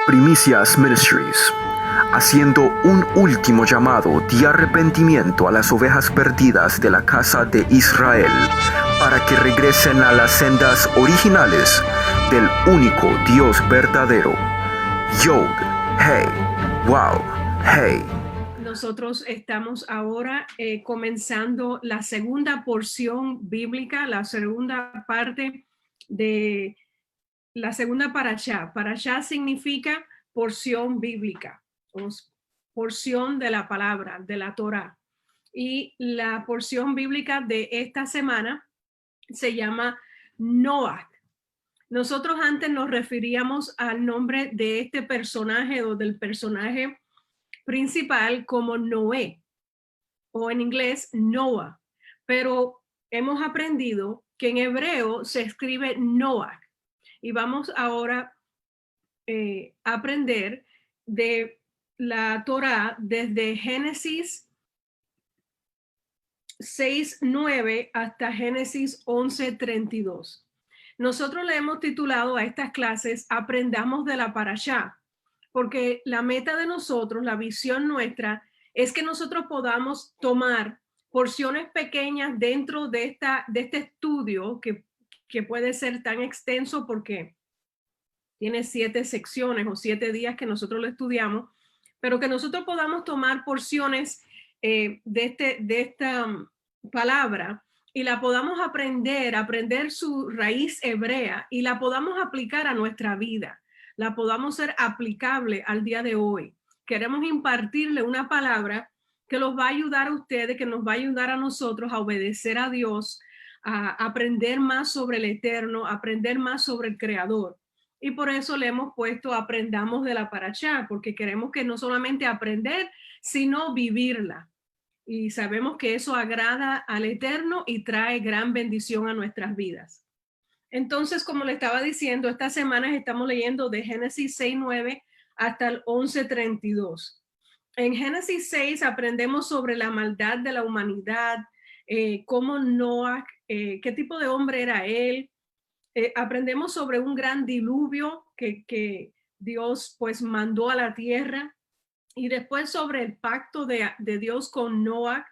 Primicias Ministries, haciendo un último llamado de arrepentimiento a las ovejas perdidas de la casa de Israel, para que regresen a las sendas originales del único Dios verdadero. Yod, Hey, Wow, Hey. Nosotros estamos ahora comenzando la segunda porción bíblica, la segunda parte de la segunda parashá. Parashá significa porción bíblica, o porción de la palabra, de la Torá. Y la porción bíblica de esta semana se llama Noach. Nosotros antes nos referíamos al nombre de este personaje o del personaje principal como Noé, o en inglés Noah, pero hemos aprendido que en hebreo se escribe Noach y vamos ahora a aprender de la Torá desde Génesis 6:9 hasta Génesis 11:32. Nosotros le hemos titulado a estas clases Aprendamos de la Parashá, porque la meta de nosotros, la visión nuestra, es que nosotros podamos tomar porciones pequeñas dentro de este estudio que puede ser tan extenso porque tiene 7 secciones o 7 días que nosotros lo estudiamos, pero que nosotros podamos tomar porciones de esta palabra y la podamos aprender su raíz hebrea y la podamos aplicar a nuestra vida, la podamos ser aplicable al día de hoy. Queremos impartirle una palabra que los va a ayudar a ustedes, que nos va a ayudar a nosotros a obedecer a Dios, a aprender más sobre el Eterno, a aprender más sobre el Creador. Y por eso le hemos puesto Aprendamos de la Parashá, porque queremos que no solamente aprender, sino vivirla. Y sabemos que eso agrada al Eterno y trae gran bendición a nuestras vidas. Entonces, como le estaba diciendo, estas semanas estamos leyendo de Génesis 6:9 hasta el 11:32. En Génesis 6 aprendemos sobre la maldad de la humanidad, cómo Noah, qué tipo de hombre era él. Aprendemos sobre un gran diluvio que Dios pues mandó a la tierra, y después sobre el pacto de Dios con Noah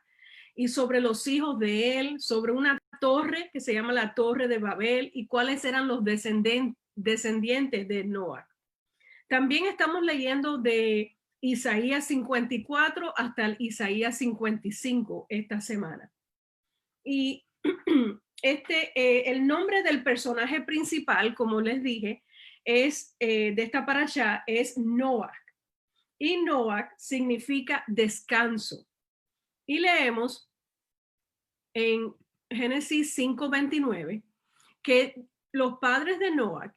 y sobre los hijos de él, sobre una torre que se llama la Torre de Babel y cuáles eran los descendientes de Noah. También estamos leyendo de Isaías 54 hasta el Isaías 55 esta semana. Y el nombre del personaje principal, como les dije, es de esta parashá es Noach. Y Noach significa descanso. Y leemos en Génesis 5:29 que los padres de Noach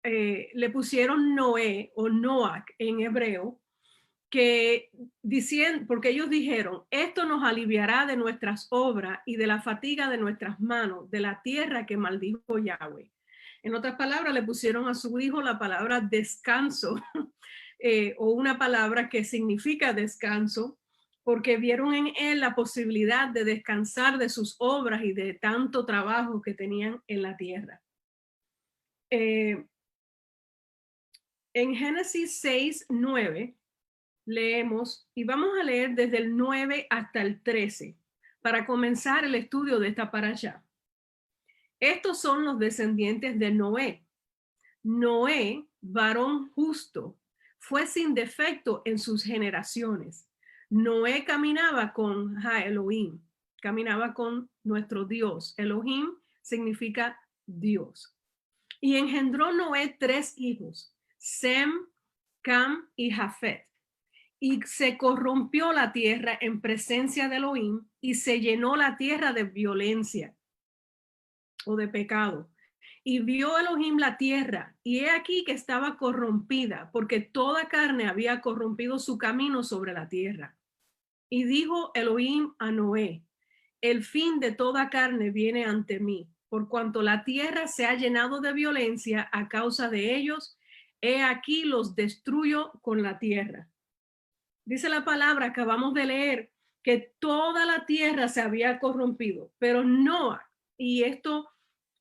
le pusieron Noé o Noach en hebreo, porque ellos dijeron, esto nos aliviará de nuestras obras y de la fatiga de nuestras manos, de la tierra que maldijo Yahweh. En otras palabras, le pusieron a su hijo la palabra descanso, o una palabra que significa descanso, porque vieron en él la posibilidad de descansar de sus obras y de tanto trabajo que tenían en la tierra. En Génesis 6:9 leemos, y vamos a leer desde el 9 hasta el 13 para comenzar el estudio de esta parashá. Estos son los descendientes de Noé. Noé, varón justo, fue sin defecto en sus generaciones. Noé caminaba con Elohim, caminaba con nuestro Dios. Elohim significa Dios. Y engendró Noé 3 hijos, Sem, Cam y Jafet. Y se corrompió la tierra en presencia de Elohim y se llenó la tierra de violencia o de pecado. Y vio Elohim la tierra, y he aquí que estaba corrompida, porque toda carne había corrompido su camino sobre la tierra. Y dijo Elohim a Noé, el fin de toda carne viene ante mí, por cuanto la tierra se ha llenado de violencia a causa de ellos, he aquí los destruyo con la tierra. Dice la palabra, acabamos de leer, que toda la tierra se había corrompido, pero Noah, y esto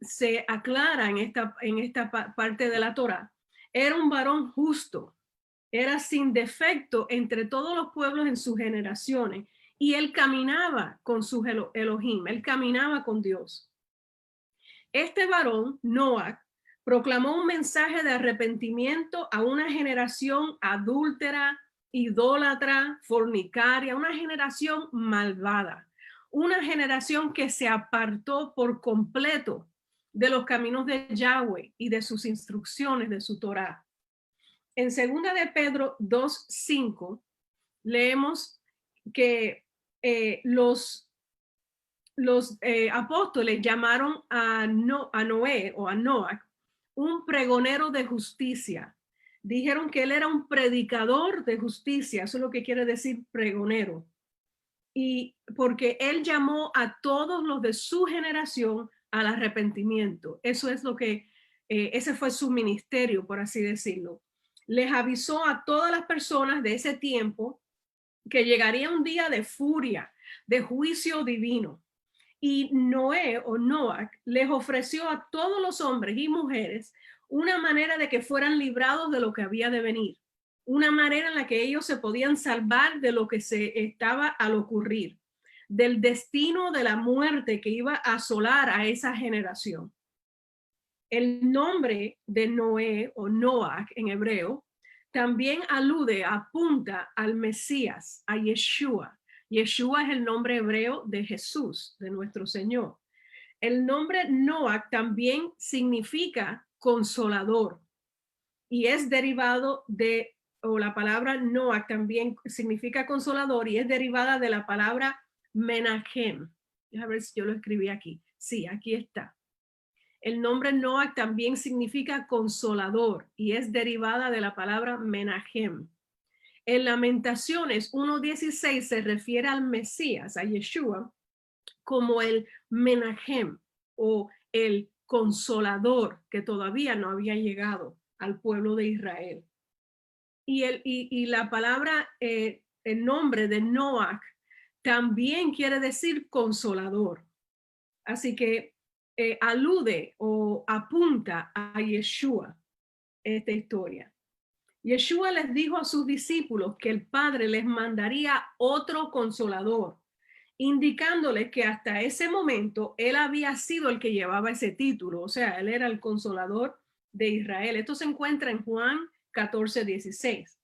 se aclara en esta parte de la Torá, Era un varón justo, era sin defecto entre todos los pueblos en sus generaciones, y él caminaba con su Elohim, él caminaba con Dios. Este varón, Noach, proclamó un mensaje de arrepentimiento a una generación adúltera, idólatra, fornicaria, una generación malvada, una generación que se apartó por completo de los caminos de Yahweh y de sus instrucciones, de su Torá. En 2 de Pedro 2:5 leemos que los apóstoles llamaron a Noé o a Noach un pregonero de justicia. Dijeron que él era un predicador de justicia. Eso es lo que quiere decir pregonero. Y porque él llamó a todos los de su generación al arrepentimiento. Eso es lo que, ese fue su ministerio, por así decirlo. Les avisó a todas las personas de ese tiempo que llegaría un día de furia, de juicio divino. Y Noé o Noach les ofreció a todos los hombres y mujeres una manera de que fueran librados de lo que había de venir, una manera en la que ellos se podían salvar de lo que se estaba al ocurrir, del destino de la muerte que iba a asolar a esa generación. El nombre de Noé o Noach en hebreo también apunta al Mesías, a Yeshua. Yeshua es el nombre hebreo de Jesús, de nuestro Señor. El nombre Noach también significa consolador y es derivado o la palabra Noach también significa consolador y es derivada de la palabra Menachem. A ver si yo lo escribí aquí. Sí, aquí está. El nombre Noach también significa consolador y es derivada de la palabra Menachem. En Lamentaciones 1:16 se refiere al Mesías, a Yeshua, como el Menachem o el consolador que todavía no había llegado al pueblo de Israel. Y la palabra, el nombre de Noach también quiere decir consolador. Así que alude o apunta a Yeshua esta historia. Yeshua les dijo a sus discípulos que el Padre les mandaría otro consolador, indicándoles que hasta ese momento él había sido el que llevaba ese título, o sea, él era el consolador de Israel. Esto se encuentra en Juan 14:16.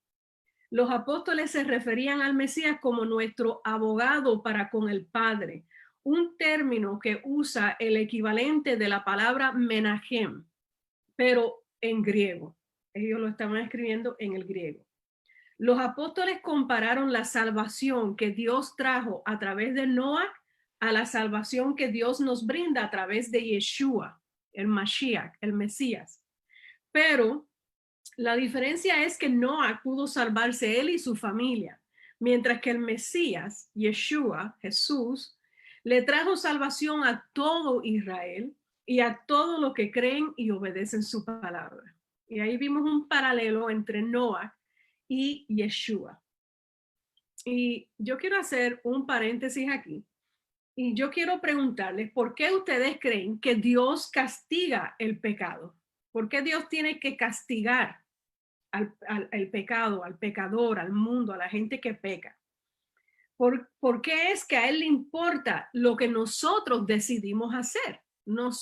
Los apóstoles se referían al Mesías como nuestro abogado para con el Padre, un término que usa el equivalente de la palabra Menachem, pero en griego. Ellos lo estaban escribiendo en el griego. Los apóstoles compararon la salvación que Dios trajo a través de Noach a la salvación que Dios nos brinda a través de Yeshua, el Mashiach, el Mesías. Pero la diferencia es que Noach pudo salvarse él y su familia, mientras que el Mesías, Yeshua, Jesús, le trajo salvación a todo Israel y a todos los que creen y obedecen su palabra. Y ahí vimos un paralelo entre Noach y Yeshua. Y yo quiero hacer un paréntesis aquí. Y yo quiero preguntarles, ¿por qué ustedes creen que Dios castiga el pecado? ¿Por qué Dios tiene que castigar al pecado, al pecador, al mundo, a la gente que peca? ¿Por qué es que a él le importa lo que nosotros decidimos hacer?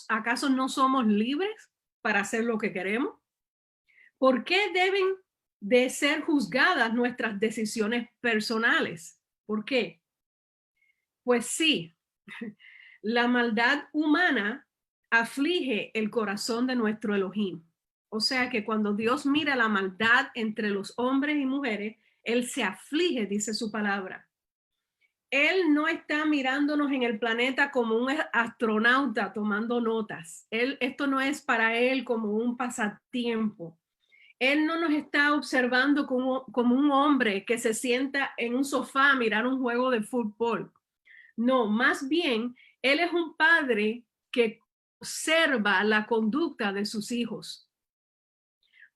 ¿Acaso no somos libres para hacer lo que queremos? ¿Por qué deben de ser juzgadas nuestras decisiones personales? ¿Por qué? Pues sí, la maldad humana aflige el corazón de nuestro Elohim. O sea que cuando Dios mira la maldad entre los hombres y mujeres, Él se aflige, dice su palabra. Él no está mirándonos en el planeta como un astronauta tomando notas. Esto no es para Él como un pasatiempo. Él no nos está observando como un hombre que se sienta en un sofá a mirar un juego de fútbol. No, más bien, Él es un padre que observa la conducta de sus hijos.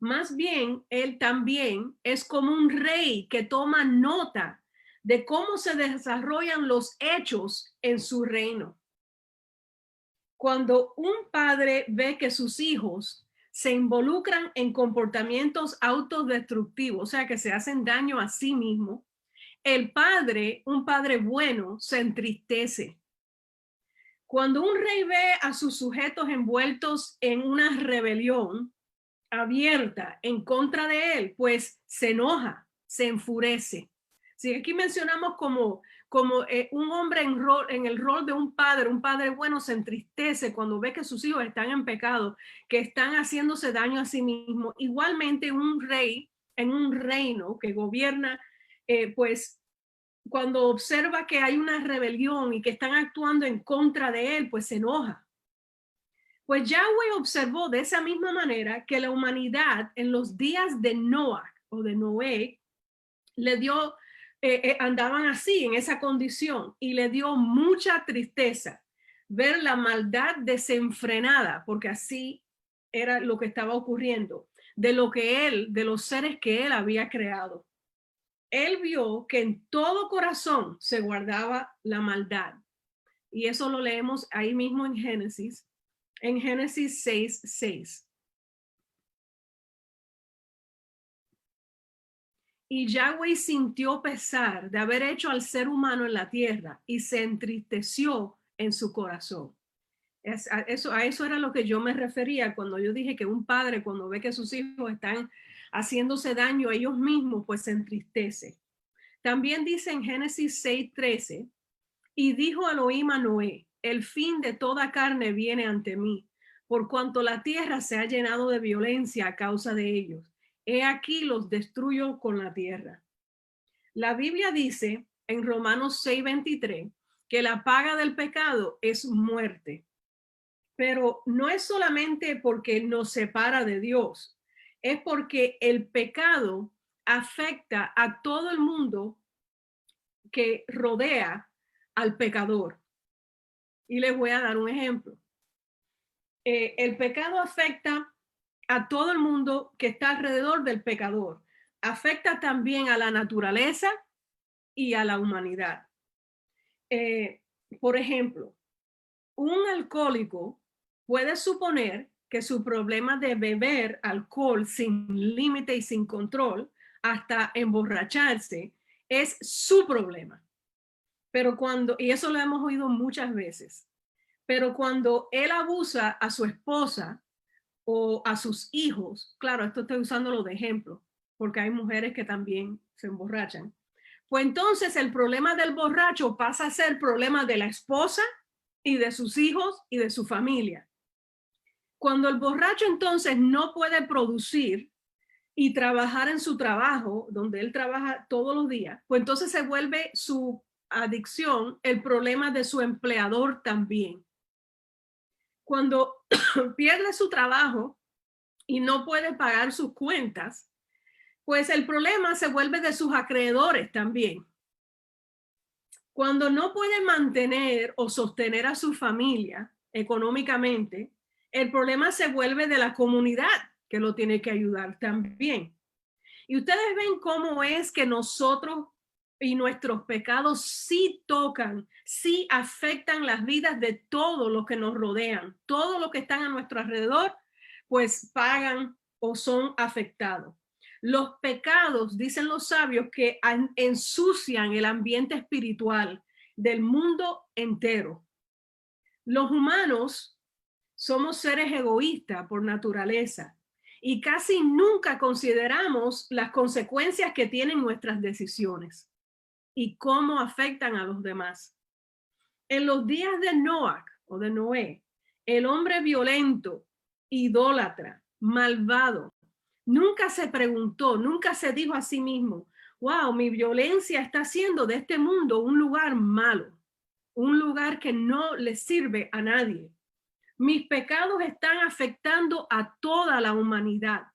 Más bien, Él también es como un rey que toma nota de cómo se desarrollan los hechos en su reino. Cuando un padre ve que sus hijos se involucran en comportamientos autodestructivos, o sea, que se hacen daño a sí mismo, el padre, un padre bueno, se entristece. Cuando un rey ve a sus sujetos envueltos en una rebelión abierta en contra de él, pues se enoja, se enfurece. Si aquí mencionamos como un hombre en el rol de un padre bueno se entristece cuando ve que sus hijos están en pecado, que están haciéndose daño a sí mismo. Igualmente un rey en un reino que gobierna, pues cuando observa que hay una rebelión y que están actuando en contra de él, pues se enoja. Pues Yahweh observó de esa misma manera que la humanidad en los días de Noah o de Noé le dio, andaban así en esa condición y le dio mucha tristeza ver la maldad desenfrenada, porque así era lo que estaba ocurriendo, de los seres que él había creado. Él vio que en todo corazón se guardaba la maldad. Y eso lo leemos ahí mismo en Génesis 6:6. Y Yahweh sintió pesar de haber hecho al ser humano en la tierra y se entristeció en su corazón. A eso era lo que yo me refería cuando yo dije que un padre, cuando ve que sus hijos están haciéndose daño a ellos mismos, pues se entristece. También dice en Génesis 6:13, y dijo Elohim a Noé, el fin de toda carne viene ante mí, por cuanto la tierra se ha llenado de violencia a causa de ellos. He aquí los destruyo con la tierra. La Biblia dice en Romanos 6:23 que la paga del pecado es muerte, pero no es solamente porque nos separa de Dios, es porque el pecado afecta a todo el mundo que rodea al pecador. Y les voy a dar un ejemplo. El pecado afecta a todo el mundo que está alrededor del pecador. Afecta también a la naturaleza y a la humanidad. Por ejemplo, un alcohólico puede suponer que su problema de beber alcohol sin límite y sin control hasta emborracharse es su problema. Pero y eso lo hemos oído muchas veces, pero cuando él abusa a su esposa o a sus hijos, claro, esto estoy usándolo de ejemplo, porque hay mujeres que también se emborrachan, pues entonces el problema del borracho pasa a ser problema de la esposa y de sus hijos y de su familia. Cuando el borracho entonces no puede producir y trabajar en su trabajo, donde él trabaja todos los días, pues entonces se vuelve su adicción el problema de su empleador también. Cuando pierde su trabajo y no puede pagar sus cuentas, pues el problema se vuelve de sus acreedores también. Cuando no puede mantener o sostener a su familia económicamente, el problema se vuelve de la comunidad que lo tiene que ayudar también. Y ustedes ven cómo es que nosotros y nuestros pecados sí tocan, sí afectan las vidas de todos los que nos rodean, todos los que están a nuestro alrededor, pues pagan o son afectados. Los pecados, dicen los sabios, que ensucian el ambiente espiritual del mundo entero. Los humanos somos seres egoístas por naturaleza y casi nunca consideramos las consecuencias que tienen nuestras decisiones y cómo afectan a los demás. En los días de Noah o de Noé, el hombre violento, idólatra, malvado, nunca se preguntó, nunca se dijo a sí mismo, wow, mi violencia está haciendo de este mundo un lugar malo, un lugar que no le sirve a nadie. Mis pecados están afectando a toda la humanidad.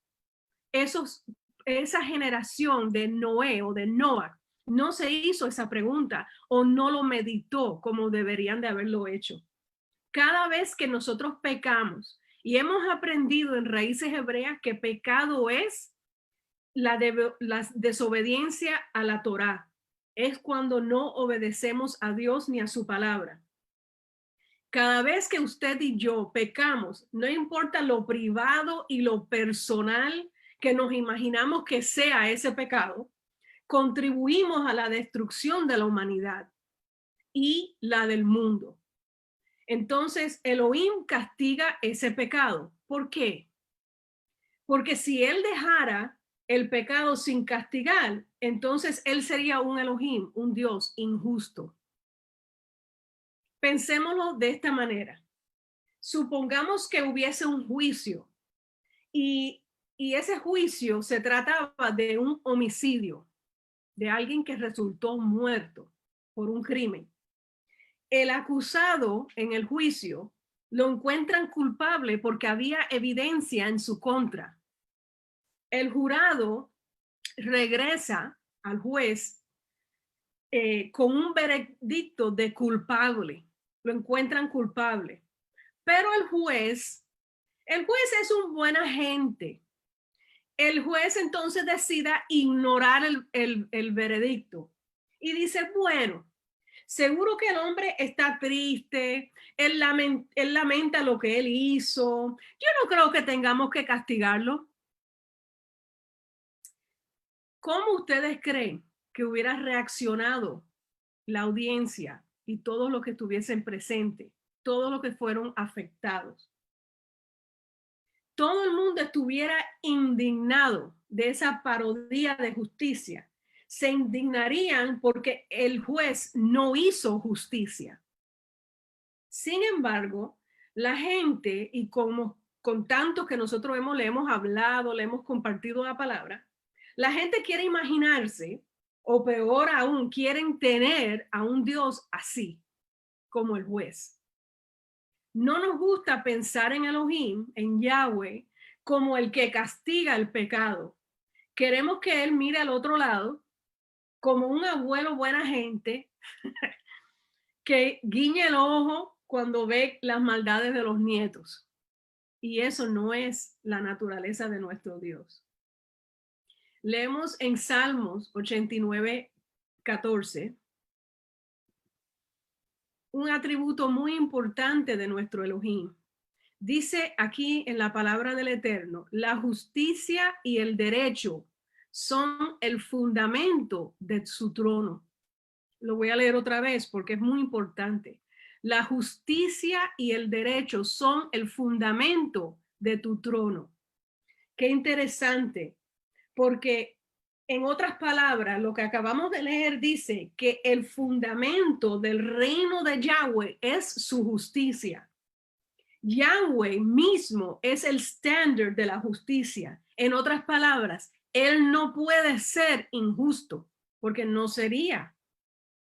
Esa generación de Noé o de Noah no se hizo esa pregunta o no lo meditó como deberían de haberlo hecho. Cada vez que nosotros pecamos y hemos aprendido en raíces hebreas que pecado es la desobediencia a la Torá, es cuando no obedecemos a Dios ni a su palabra. Cada vez que usted y yo pecamos, no importa lo privado y lo personal que nos imaginamos que sea ese pecado, contribuimos a la destrucción de la humanidad y la del mundo. Entonces, Elohim castiga ese pecado. ¿Por qué? Porque si él dejara el pecado sin castigar, entonces él sería un Elohim, un Dios injusto. Pensémoslo de esta manera. Supongamos que hubiese un juicio y, y ese juicio se trataba de un homicidio, de alguien que resultó muerto por un crimen. El acusado en el juicio lo encuentran culpable porque había evidencia en su contra. El jurado regresa al juez con un veredicto de culpable. Lo encuentran culpable. Pero el juez es un buen agente. El juez entonces decida ignorar el veredicto y dice, bueno, seguro que el hombre está triste, él lamenta lo que él hizo. Yo no creo que tengamos que castigarlo. ¿Cómo ustedes creen que hubiera reaccionado la audiencia y todos los que estuviesen presentes, todos los que fueron afectados? Todo el mundo estuviera indignado de esa parodia de justicia. Se indignarían porque el juez no hizo justicia. Sin embargo, la gente, y como con tanto que nosotros le hemos hablado, le hemos compartido la palabra, la gente quiere imaginarse, o peor aún, quieren tener a un Dios así, como el juez. No nos gusta pensar en Elohim, en Yahweh, como el que castiga el pecado. Queremos que él mire al otro lado como un abuelo buena gente que guiñe el ojo cuando ve las maldades de los nietos. Y eso no es la naturaleza de nuestro Dios. Leemos en Salmos 89, 14, un atributo muy importante de nuestro Elohim. Dice aquí en la palabra del Eterno, la justicia y el derecho son el fundamento de su trono. Lo voy a leer otra vez porque es muy importante. La justicia y el derecho son el fundamento de tu trono. Qué interesante, porque en otras palabras, lo que acabamos de leer dice que el fundamento del reino de Yahweh es su justicia. Yahweh mismo es el estándar de la justicia. En otras palabras, él no puede ser injusto porque no sería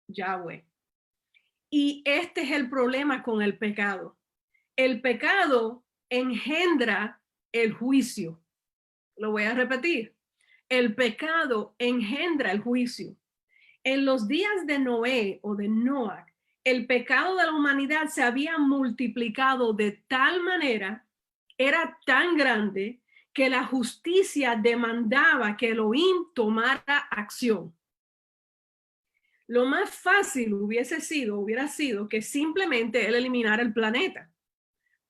Yahweh. Y este es el problema con el pecado. El pecado engendra el juicio. Lo voy a repetir. El pecado engendra el juicio. En los días de Noé o de Noah, el pecado de la humanidad se había multiplicado de tal manera, era tan grande, que la justicia demandaba que Elohim tomara acción. Lo más fácil hubiera sido que simplemente él eliminara el planeta.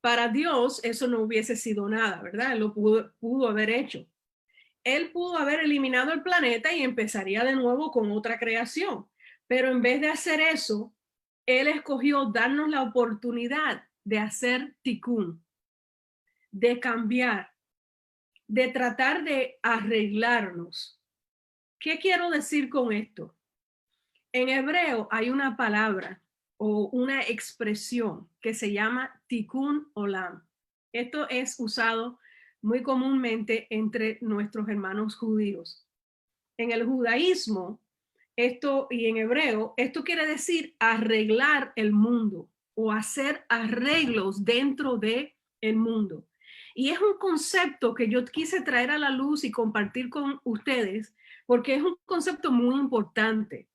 Para Dios eso no hubiese sido nada, ¿verdad? Él lo pudo haber hecho. Él pudo haber eliminado el planeta y empezaría de nuevo con otra creación. Pero en vez de hacer eso, él escogió darnos la oportunidad de hacer tikkun, de cambiar, de tratar de arreglarnos. ¿Qué quiero decir con esto? En hebreo hay una palabra o una expresión que se llama tikkun olam. Esto es usado muy comúnmente entre nuestros hermanos judíos. En el judaísmo, esto y en hebreo, esto quiere decir arreglar el mundo o hacer arreglos dentro de el mundo. Y es un concepto que yo quise traer a la luz y compartir con ustedes porque es un concepto muy importante.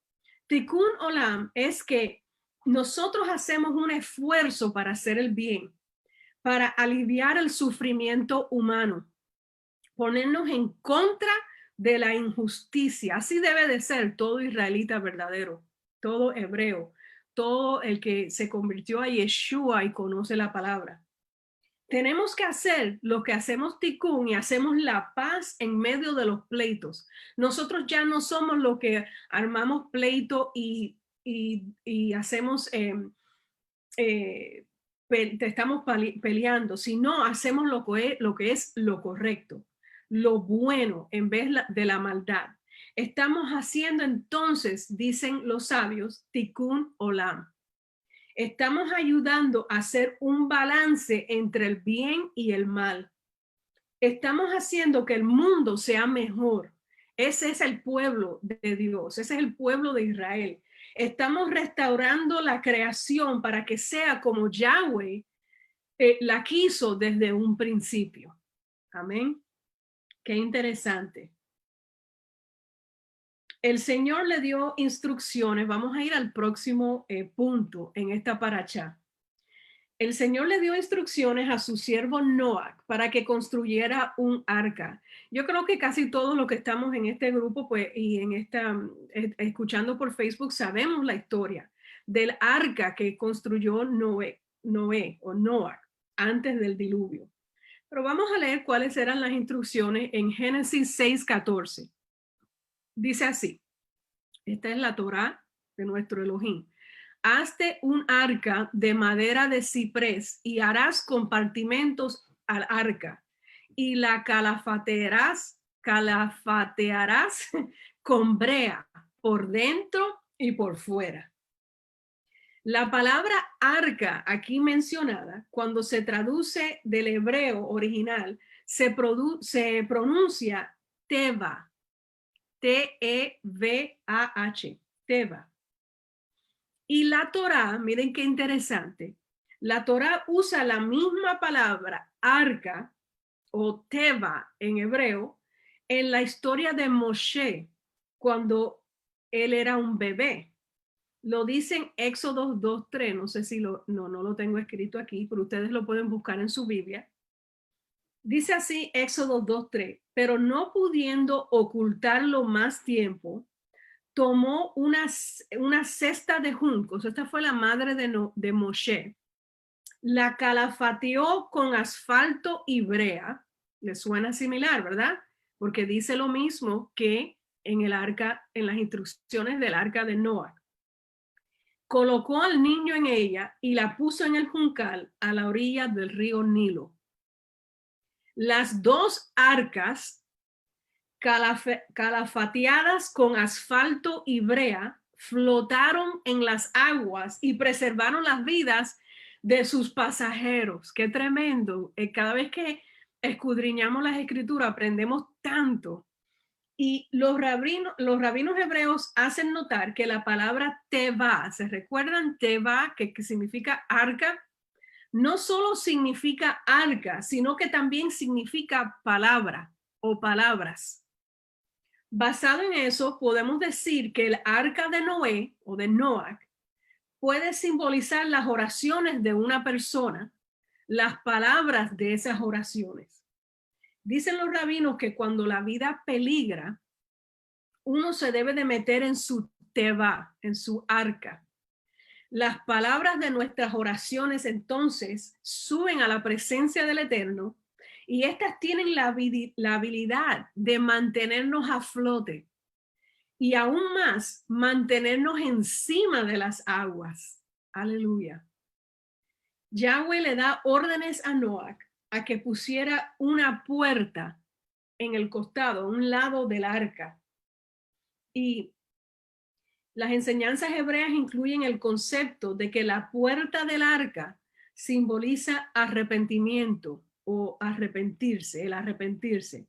Tikkun Olam es que nosotros hacemos un esfuerzo para hacer el bien, para aliviar el sufrimiento humano, ponernos en contra de la injusticia. Así debe de ser todo israelita verdadero, todo hebreo. todo el que se convirtió a Yeshua y conoce la palabra. Tenemos que hacer lo que hacemos tikkun y hacemos la paz en medio de los pleitos. Nosotros ya no somos los que armamos pleito y hacemos, te estamos peleando, sino hacemos lo que es lo correcto, lo bueno en vez de la maldad. Estamos haciendo entonces, dicen los sabios, tikkun olam. Estamos ayudando a hacer un balance entre el bien y el mal. Estamos haciendo que el mundo sea mejor. Ese es el pueblo de Dios, ese es el pueblo de Israel. Estamos restaurando la creación para que sea como Yahweh la quiso desde un principio. Amén. Qué interesante. El Señor le dio instrucciones. Vamos a ir al próximo punto en esta paracha. El Señor le dio instrucciones a su siervo Noah para que construyera un arca. Yo creo que casi todos los que estamos en este grupo, pues, y en escuchando por Facebook, sabemos la historia del arca que construyó Noé o Noah antes del diluvio. Pero vamos a leer cuáles eran las instrucciones en Génesis 6:14. Dice así, esta es la Torá de nuestro Elohim. Hazte un arca de madera de ciprés y harás compartimentos al arca y la calafatearás con brea por dentro y por fuera. La palabra arca aquí mencionada, cuando se traduce del hebreo original, se pronuncia teva, T-E-V-A-H, teva. Y la Torá, miren qué interesante, la Torá usa la misma palabra arca o teva en hebreo en la historia de Moshe cuando él era un bebé. Lo dice en Éxodo 2:3, no sé si no lo tengo escrito aquí, pero ustedes lo pueden buscar en su Biblia. Dice así Éxodo 2:3, pero no pudiendo ocultarlo más tiempo, tomó una cesta de juncos, esta fue la madre de Moshe, la calafateó con asfalto y brea. Le suena similar, ¿verdad? Porque dice lo mismo que en el arca, en las instrucciones del arca de Noah. Colocó al niño en ella y la puso en el juncal a la orilla del río Nilo. Las dos arcas calafateadas con asfalto y brea, flotaron en las aguas y preservaron las vidas de sus pasajeros. Qué tremendo. Cada vez que escudriñamos las escrituras aprendemos tanto. Y los rabinos hebreos hacen notar que la palabra teva, ¿se recuerdan teva, que significa arca? No solo significa arca, sino que también significa palabra o palabras. Basado en eso, podemos decir que el arca de Noé o de Noah puede simbolizar las oraciones de una persona, las palabras de esas oraciones. Dicen los rabinos que cuando la vida peligra, uno se debe de meter en su teva, en su arca. Las palabras de nuestras oraciones entonces suben a la presencia del Eterno y estas tienen la habilidad de mantenernos a flote y aún más mantenernos encima de las aguas. Aleluya. Yahweh le da órdenes a Noah a que pusiera una puerta en el costado, a un lado del arca. Y las enseñanzas hebreas incluyen el concepto de que la puerta del arca simboliza arrepentimiento o arrepentirse, el arrepentirse.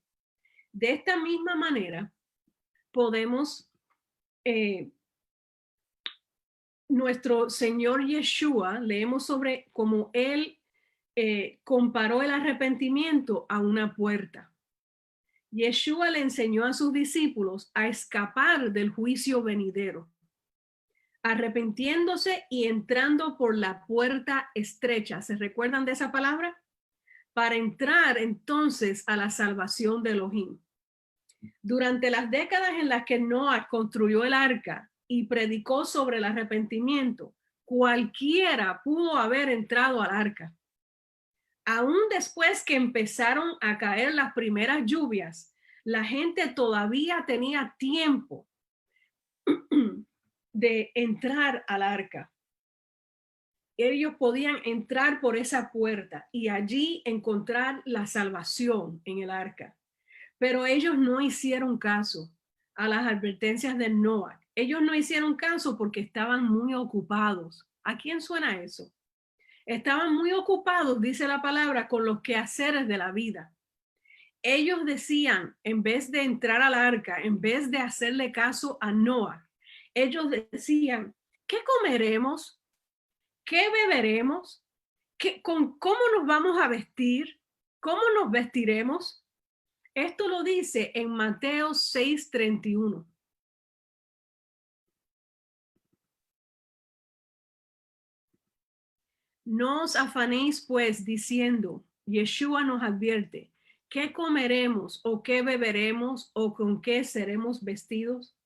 De esta misma manera, podemos, nuestro Señor Yeshua, leemos sobre cómo Él comparó el arrepentimiento a una puerta. Yeshua le enseñó a sus discípulos a escapar del juicio venidero, arrepintiéndose y entrando por la puerta estrecha. ¿Se recuerdan de esa palabra? Para entrar entonces a la salvación de Elohim. Durante las décadas en las que Noah construyó el arca y predicó sobre el arrepentimiento, cualquiera pudo haber entrado al arca. Aún después que empezaron a caer las primeras lluvias, la gente todavía tenía tiempo de entrar al arca. Ellos podían entrar por esa puerta y allí encontrar la salvación en el arca. Pero ellos no hicieron caso a las advertencias de Noah. Ellos no hicieron caso porque estaban muy ocupados. ¿A quién suena eso? Estaban muy ocupados, dice la palabra, con los quehaceres de la vida. Ellos decían, en vez de entrar al arca, en vez de hacerle caso a Noah, ellos decían, ¿qué comeremos? ¿Qué beberemos? ¿Cómo nos vamos a vestir? ¿Cómo nos vestiremos? Esto lo dice en Mateo 6:31. No os afanéis pues diciendo, Yeshua nos advierte, ¿qué comeremos o qué beberemos o con qué seremos vestidos?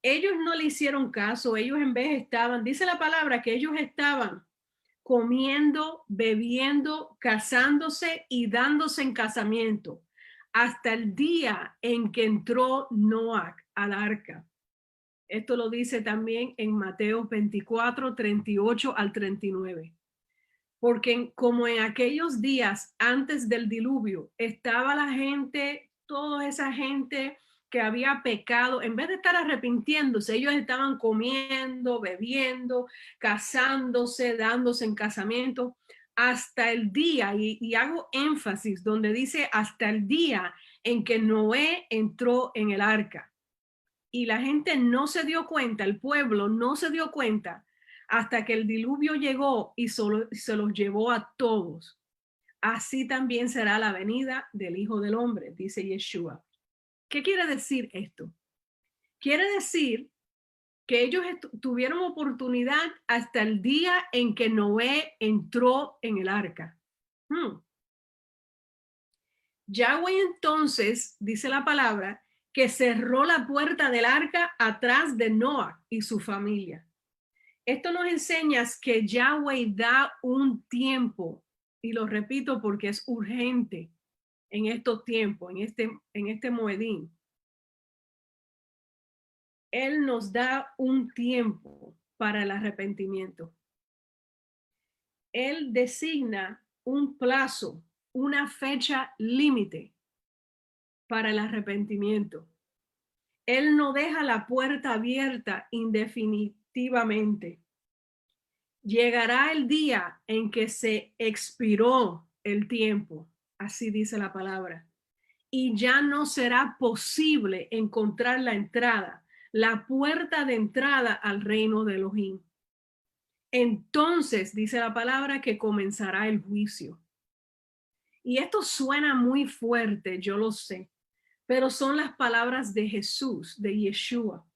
Ellos no le hicieron caso, ellos en vez estaban, dice la palabra que ellos estaban comiendo, bebiendo, casándose y dándose en casamiento hasta el día en que entró Noah al arca. Esto lo dice también en Mateo 24:38 al 39. Porque como en aquellos días antes del diluvio estaba la gente, toda esa gente que había pecado, en vez de estar arrepintiéndose, ellos estaban comiendo, bebiendo, casándose, dándose en casamiento, hasta el día, y hago énfasis donde dice hasta el día en que Noé entró en el arca. Y la gente no se dio cuenta, el pueblo no se dio cuenta hasta que el diluvio llegó y se los llevó a todos. Así también será la venida del Hijo del Hombre, dice Yeshua. ¿Qué quiere decir esto? Quiere decir que ellos tuvieron oportunidad hasta el día en que Noé entró en el arca. Yahweh entonces, dice la palabra, que cerró la puerta del arca atrás de Noah y su familia. Esto nos enseña que Yahweh da un tiempo, y lo repito porque es urgente en estos tiempos, en este Moedín. Él nos da un tiempo para el arrepentimiento. Él designa un plazo, una fecha límite para el arrepentimiento. Él no deja la puerta abierta indefinitivamente. Llegará el día en que se expiró el tiempo, así dice la palabra, y ya no será posible encontrar la entrada, la puerta de entrada al reino de Elohim. Entonces dice la palabra que comenzará el juicio. Y esto suena muy fuerte, yo lo sé, pero son las palabras de Jesús, de Yeshua.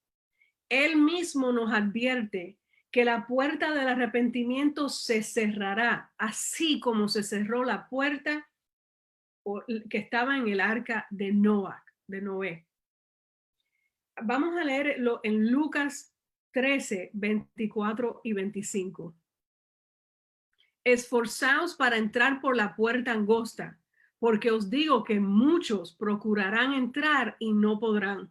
Él mismo nos advierte que la puerta del arrepentimiento se cerrará, así como se cerró la puerta que estaba en el arca de Noé. Vamos a leerlo en Lucas 13, 24 y 25. Esforzaos para entrar por la puerta angosta, porque os digo que muchos procurarán entrar y no podrán.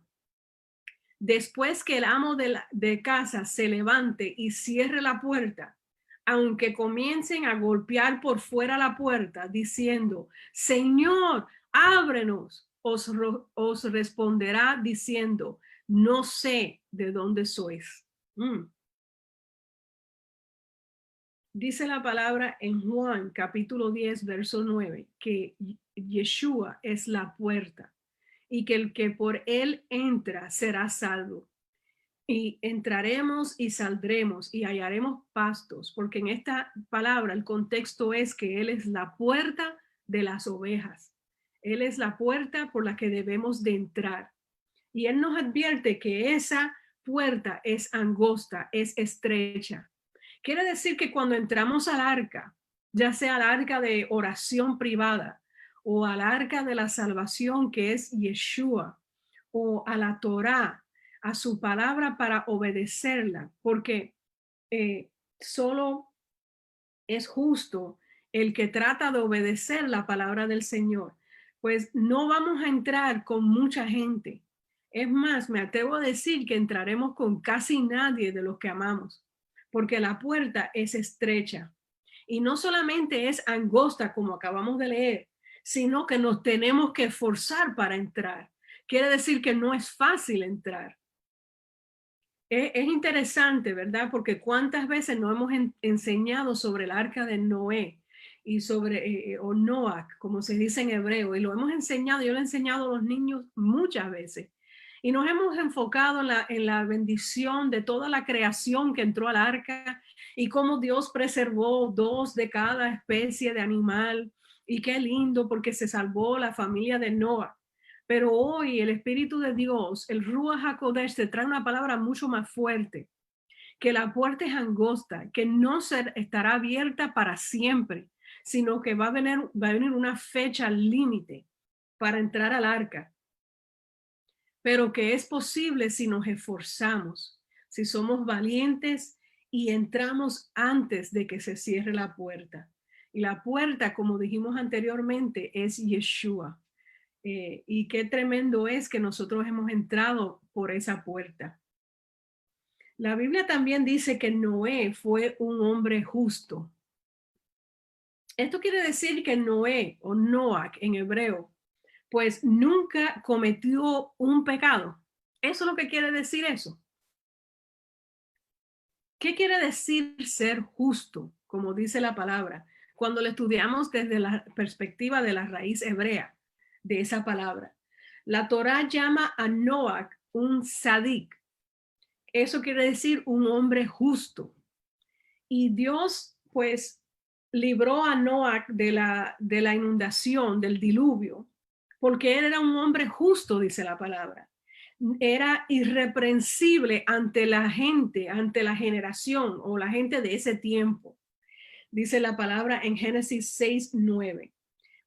Después que el amo de casa se levante y cierre la puerta, aunque comiencen a golpear por fuera la puerta, diciendo, Señor, ábrenos, os responderá diciendo, no sé de dónde sois. Dice la palabra en Juan capítulo 10, verso 9, que Yeshua es la puerta y que el que por él entra será salvo. Y entraremos y saldremos y hallaremos pastos, porque en esta palabra el contexto es que él es la puerta de las ovejas. Él es la puerta por la que debemos de entrar. Y él nos advierte que esa puerta es angosta, es estrecha. Quiere decir que cuando entramos al arca, ya sea al arca de oración privada o al arca de la salvación que es Yeshua, o a la Torá, a su palabra para obedecerla, porque solo es justo el que trata de obedecer la palabra del Señor, pues no vamos a entrar con mucha gente. Es más, me atrevo a decir que entraremos con casi nadie de los que amamos, porque la puerta es estrecha y no solamente es angosta como acabamos de leer, sino que nos tenemos que esforzar para entrar. Quiere decir que no es fácil entrar. Es interesante, ¿verdad? Porque cuántas veces nos hemos enseñado sobre el arca de Noé y sobre, o Noach, como se dice en hebreo, y lo hemos enseñado, yo lo he enseñado a los niños muchas veces. Y nos hemos enfocado en la bendición de toda la creación que entró al arca y cómo Dios preservó dos de cada especie de animal. Y qué lindo porque se salvó la familia de Noah. Pero hoy el Espíritu de Dios, el Ruach HaKodesh, te trae una palabra mucho más fuerte, que la puerta es angosta, que no estará abierta para siempre, sino que va a venir una fecha límite para entrar al arca, pero que es posible si nos esforzamos, si somos valientes y entramos antes de que se cierre la puerta. Y la puerta, como dijimos anteriormente, es Yeshua. Y qué tremendo es que nosotros hemos entrado por esa puerta. La Biblia también dice que Noé fue un hombre justo. Esto quiere decir que Noé o Noach en hebreo, pues nunca cometió un pecado. Eso es lo que quiere decir eso. ¿Qué quiere decir ser justo? Como dice la palabra, cuando lo estudiamos desde la perspectiva de la raíz hebrea de esa palabra. La Torá llama a Noach un sadik. Eso quiere decir un hombre justo. Y Dios, pues, libró a Noach de la inundación, del diluvio, porque él era un hombre justo, dice la palabra. Era irreprensible ante la gente, ante la generación o la gente de ese tiempo. Dice la palabra en Génesis 6:9.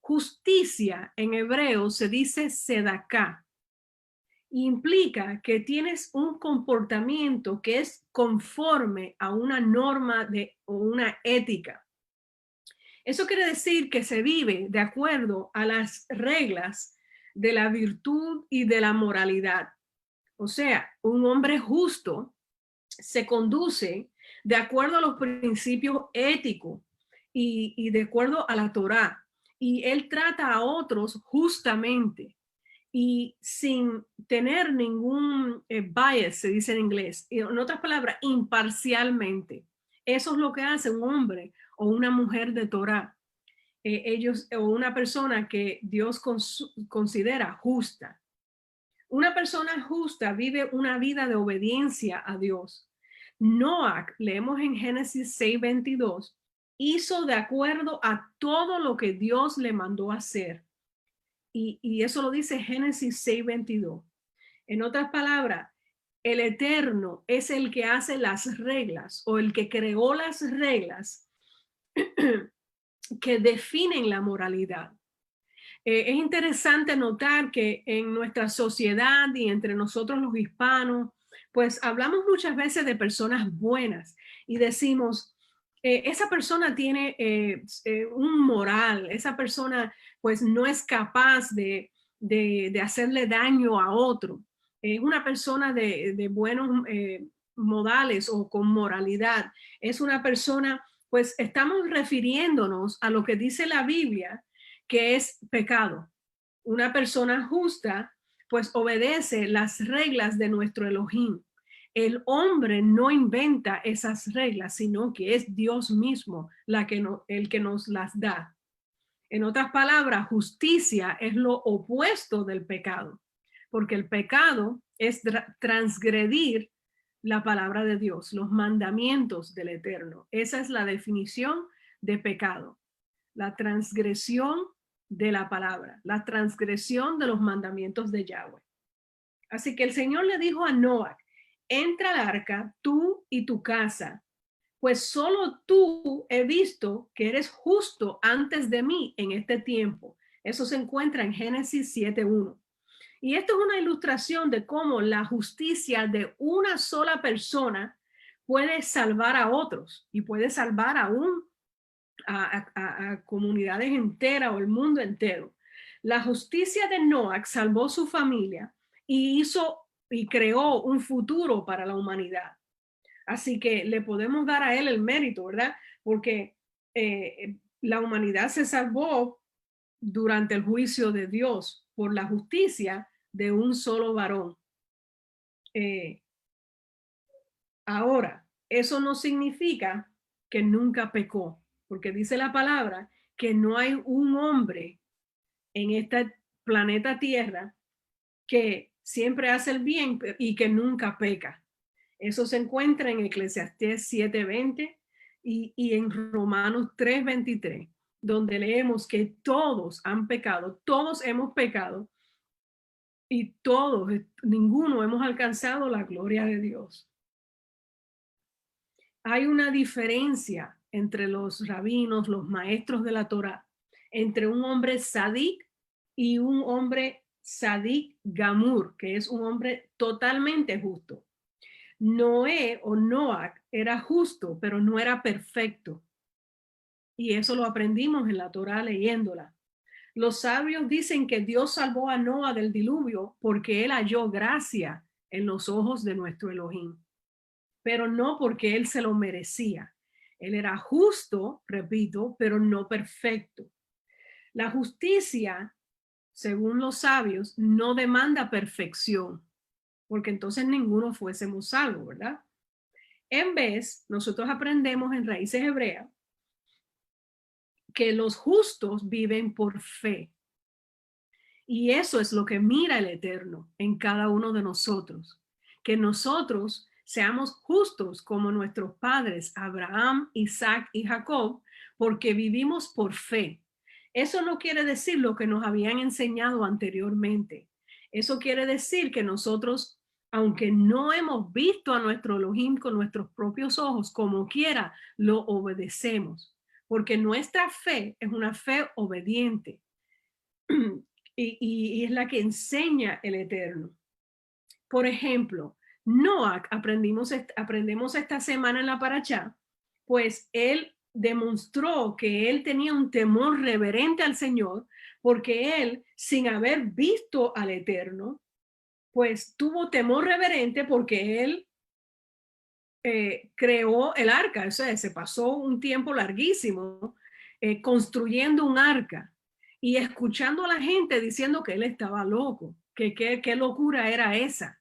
Justicia en hebreo se dice sedaká. Implica que tienes un comportamiento que es conforme a una norma o una ética. Eso quiere decir que se vive de acuerdo a las reglas de la virtud y de la moralidad. O sea, un hombre justo se conduce de acuerdo a los principios éticos y de acuerdo a la Torá. Y él trata a otros justamente y sin tener ningún bias, se dice en inglés. En otras palabras, imparcialmente. Eso es lo que hace un hombre o una mujer de Torá. Ellos o una persona que Dios considera justa. Una persona justa vive una vida de obediencia a Dios. Noach, leemos en Génesis 6:22, hizo de acuerdo a todo lo que Dios le mandó hacer. Y eso lo dice Génesis 6:22. En otras palabras, el Eterno es el que hace las reglas o el que creó las reglas que definen la moralidad. Es interesante notar que en nuestra sociedad y entre nosotros los hispanos, pues hablamos muchas veces de personas buenas y decimos, esa persona tiene un moral, esa persona pues no es capaz de hacerle daño a otro, es una persona de buenos modales o con moralidad, es una persona, pues estamos refiriéndonos a lo que dice la Biblia, que es pecado. Una persona justa, pues obedece las reglas de nuestro Elohim. El hombre no inventa esas reglas, sino que es Dios mismo el que nos las da. En otras palabras, justicia es lo opuesto del pecado, porque el pecado es transgredir la palabra de Dios, los mandamientos del Eterno. Esa es la definición de pecado, la transgresión de la palabra, la transgresión de los mandamientos de Yahweh. Así que el Señor le dijo a Noach, entra al arca tú y tu casa, pues solo tú he visto que eres justo antes de mí en este tiempo. Eso se encuentra en Génesis 7:1. Y esto es una ilustración de cómo la justicia de una sola persona puede salvar a otros y puede salvar aún a comunidades enteras o el mundo entero. La justicia de Noah salvó su familia y hizo y creó un futuro para la humanidad. Así que le podemos dar a él el mérito, ¿verdad? Porque la humanidad se salvó durante el juicio de Dios por la justicia de un solo varón. Eh, Ahora, eso no significa que nunca pecó, porque dice la palabra que no hay un hombre en este planeta Tierra que siempre hace el bien y que nunca peca. Eso se encuentra en Eclesiastés 7:20 y en Romanos 3:23, donde leemos que todos han pecado, todos hemos pecado y todos, ninguno hemos alcanzado la gloria de Dios. Hay una diferencia entre los rabinos, los maestros de la Torá, entre un hombre sadik y un hombre sadik gamur, que es un hombre totalmente justo. Noé o Noach era justo, pero no era perfecto. Y eso lo aprendimos en la Torá leyéndola. Los sabios dicen que Dios salvó a Noah del diluvio porque él halló gracia en los ojos de nuestro Elohim, pero no porque él se lo merecía. Él era justo, repito, pero no perfecto. La justicia, según los sabios, no demanda perfección, porque entonces ninguno fuésemos salvos, ¿verdad? En vez, nosotros aprendemos en Raíces Hebreas que los justos viven por fe. Y eso es lo que mira el Eterno en cada uno de nosotros, que nosotros seamos justos como nuestros padres Abraham, Isaac y Jacob, porque vivimos por fe. Eso no quiere decir lo que nos habían enseñado anteriormente. Eso quiere decir que nosotros, aunque no hemos visto a nuestro Elohim con nuestros propios ojos, como quiera, lo obedecemos, porque nuestra fe es una fe obediente. Y es la que enseña el Eterno. Por ejemplo, Noach, aprendemos esta semana en la Parashá, pues él demostró que él tenía un temor reverente al Señor, porque él, sin haber visto al Eterno, pues tuvo temor reverente porque él creó el arca. O sea, se pasó un tiempo larguísimo construyendo un arca y escuchando a la gente diciendo que él estaba loco, que qué locura era esa.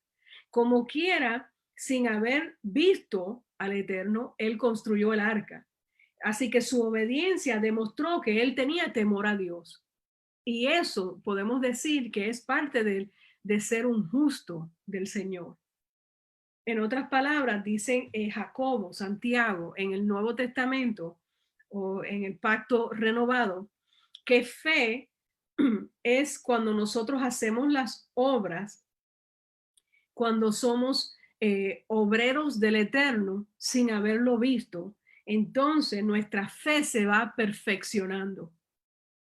Como quiera, sin haber visto al Eterno, él construyó el arca. Así que su obediencia demostró que él tenía temor a Dios. Y eso podemos decir que es parte de ser un justo del Señor. En otras palabras, dicen Jacobo, Santiago, en el Nuevo Testamento o en el Pacto Renovado, que fe es cuando nosotros hacemos las obras, cuando somos obreros del Eterno sin haberlo visto, entonces nuestra fe se va perfeccionando.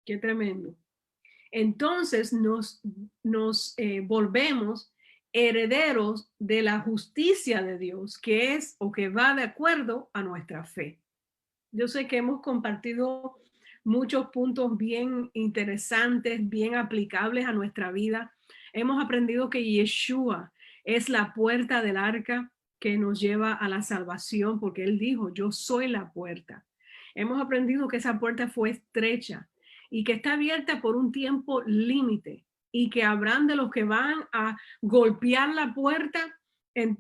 Qué tremendo. Entonces nos volvemos herederos de la justicia de Dios, que es o que va de acuerdo a nuestra fe. Yo sé que hemos compartido muchos puntos bien interesantes, bien aplicables a nuestra vida. Hemos aprendido que Yeshua es la puerta del arca que nos lleva a la salvación, porque él dijo, yo soy la puerta. Hemos aprendido que esa puerta fue estrecha y que está abierta por un tiempo límite y que habrán de los que van a golpear la puerta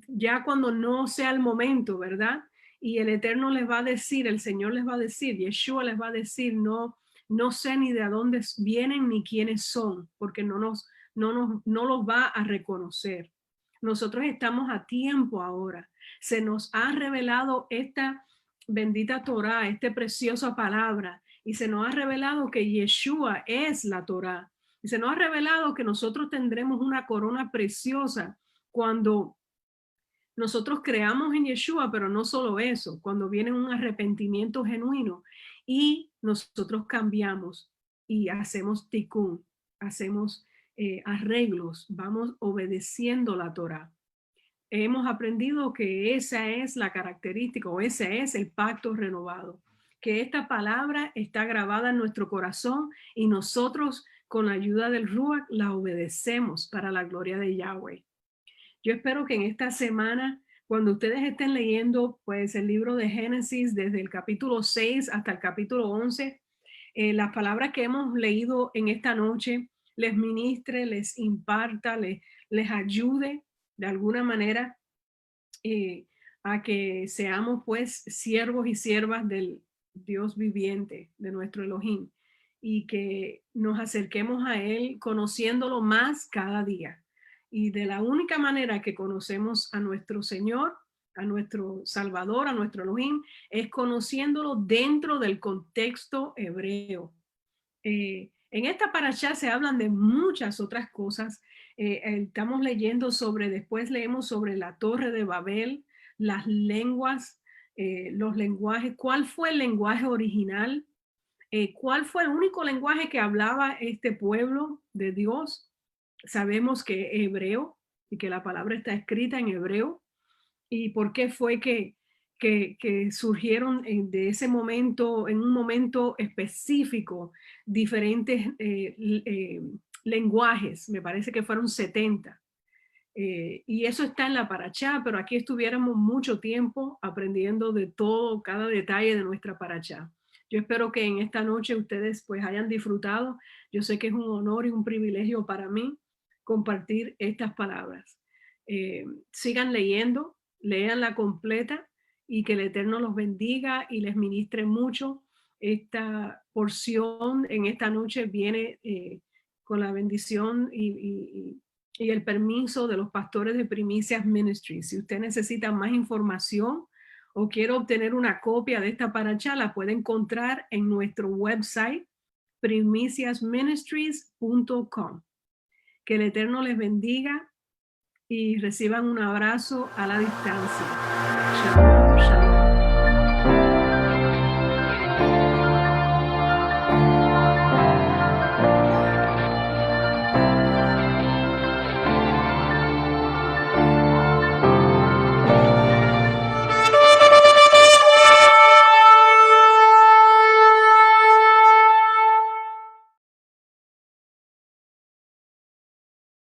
ya cuando no sea el momento, ¿verdad? Y el Eterno les va a decir, el Señor les va a decir, Yeshua les va a decir, no sé ni de dónde vienen ni quiénes son, porque no los va a reconocer. Nosotros estamos a tiempo ahora. Se nos ha revelado esta bendita Torá, esta preciosa palabra, y se nos ha revelado que Yeshua es la Torá. Y se nos ha revelado que nosotros tendremos una corona preciosa cuando nosotros creamos en Yeshua, pero no solo eso, cuando viene un arrepentimiento genuino y nosotros cambiamos y hacemos tikkun, hacemos arreglos, vamos obedeciendo la Torá. hemos aprendido que esa es la característica o ese es el pacto renovado, que esta palabra está grabada en nuestro corazón y nosotros con la ayuda del Ruach la obedecemos para la gloria de Yahweh. Yo espero que en esta semana, cuando ustedes estén leyendo pues el libro de Génesis desde el capítulo 6 hasta el capítulo 11, las palabras que hemos leído en esta noche les ministre, les imparta, les ayude de alguna manera a que seamos pues siervos y siervas del Dios viviente, de nuestro Elohim, y que nos acerquemos a Él conociéndolo más cada día. Y de la única manera que conocemos a nuestro Señor, a nuestro Salvador, a nuestro Elohim, es conociéndolo dentro del contexto hebreo. En esta parashá se hablan de muchas otras cosas. Estamos leyendo después leemos sobre la Torre de Babel, las lenguas, los lenguajes, cuál fue el lenguaje original, cuál fue el único lenguaje que hablaba este pueblo de Dios. Sabemos que es hebreo y que la palabra está escrita en hebreo. ¿Y por qué fue que surgieron de ese momento, en un momento específico, diferentes lenguajes? Me parece que fueron 70. Y eso está en la parachá, pero aquí estuviéramos mucho tiempo aprendiendo de todo, cada detalle de nuestra parachá. Yo espero que en esta noche ustedes pues hayan disfrutado. Yo sé que es un honor y un privilegio para mí compartir estas palabras. Sigan leyendo, léanla completa y que el Eterno los bendiga y les ministre mucho. Esta porción en esta noche viene con la bendición y el permiso de los pastores de Primicias Ministries. Si usted necesita más información o quiere obtener una copia de esta parashá, la puede encontrar en nuestro website primiciasministries.com. Que el Eterno les bendiga y reciban un abrazo a la distancia. Shalom, shalom.